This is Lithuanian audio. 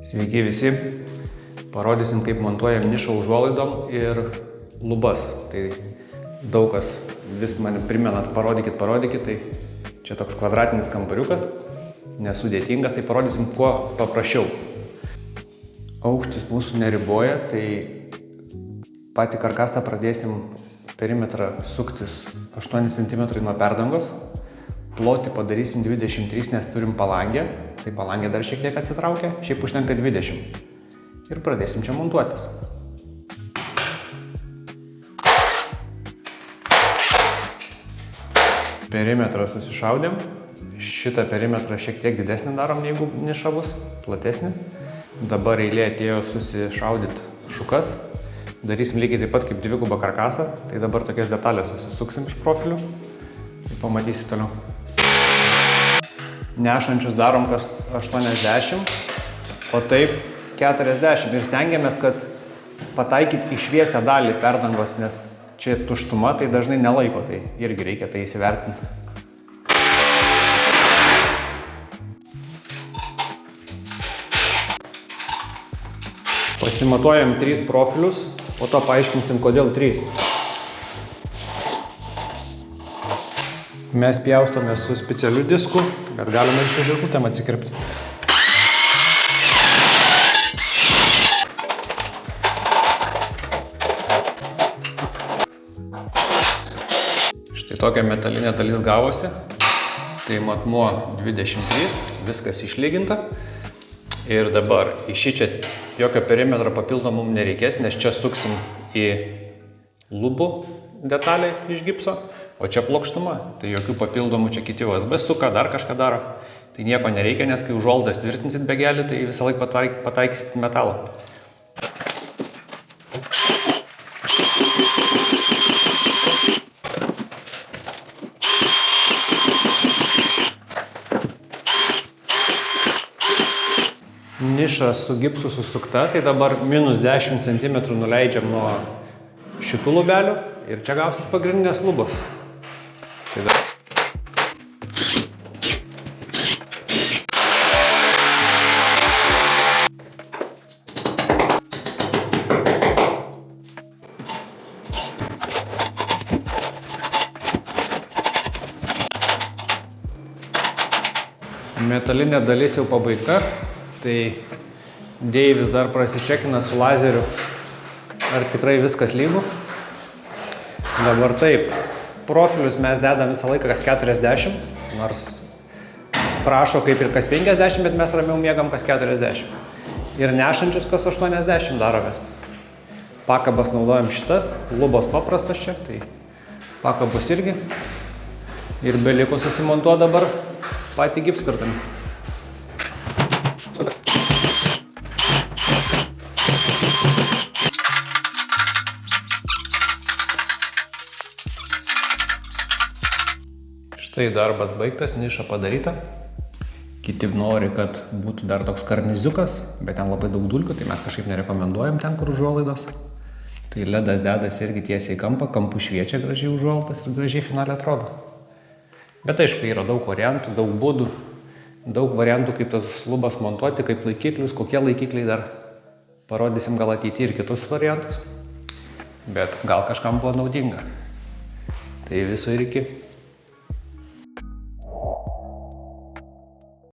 Sveiki visi, parodysim kaip montuojam nišą užuolaidom ir lubas. Tai daug kas vis man primenat, parodykit, tai čia toks kvadratinis kambariukas, nesudėtingas, tai parodysim kuo paprasčiau. Aukštis mūsų neriboja, tai patį karkasą pradėsim perimetrą suktis 8 cm nuo perdangos. Plotį padarysim 23, nes turim palangę, tai palangė dar šiek tiek atsitraukia, šiaip užtenka 20. Ir pradėsim čia montuotis. Perimetrą susišaudėm. Šitą perimetrą šiek tiek didesnį darom, jeigu niša bus platesnė. Dabar eilė atėjo susišaudyti šukas. Darysim lygiai taip pat kaip dvigubą karkasą, tai dabar tokias detalės susisuksim iš profilių. Tai pamatysi toliau. Nešančius darom kas 80, o taip 40 ir stengiamės, kad pataikyti į šviesią dalį perdangos, nes čia tuštuma, tai dažnai nelaiko, tai irgi reikia tai įsivertinti. Pasimatuojam 3 profilius, po to paaiškinsim, kodėl 3. Mes pjaustome su specialiu disku, bet galime ir su žirklutėm atsikirpti. Štai tokia metalinė dalis gavosi. Tai matmuo 23, viskas išlyginta. Ir dabar į šį čia jokio perimetro papildomų mums nereikės, nes čia suksim į lubų detalę iš gipso. O čia plokštuma, tai jokių papildomų čia kiti USB suka, dar kažką daro. Tai nieko nereikia, nes kai užuolaidas tvirtinsit begelį, tai visą laiką pataikysit metalą. Niša su gipsu susukta, tai dabar minus 10 cm nuleidžiam nuo šitų lubelių ir čia gausis pagrindinės lubos. Metalinė dalis jau pabaigta, tai Deivis dar prasičekina su lazeriu, ar tikrai viskas lygu. Dabar taip, profilius mes dedam visą laiką kas 40, nors prašo kaip ir kas 50, bet mes ramiau miegam kas 40. Ir nešančius kas 80 daromės. Pakabas naudojam šitas, lubos paprastas čia, tai pakabos irgi. Ir beliko susimontuoti dabar patį gipskartą. Štai darbas baigtas, niša padaryta. Kiti nori, kad būtų dar toks karniziukas, bet ten labai daug dulkių, tai mes kažkaip nerekomenduojam ten, kur užuolaidos. Tai ledas dedas irgi tiesiai į kampą, kampų šviečia gražiai užuolaidas ir gražiai finaliai atrodo. Bet aišku, yra daug variantų, daug būdų, daug variantų, kaip tas lubas montuoti, kaip laikiklius, kokie laikikliai dar parodysim gal ateityje ir kitus variantus. Bet gal kažkam buvo naudinga. Tai viso ir iki.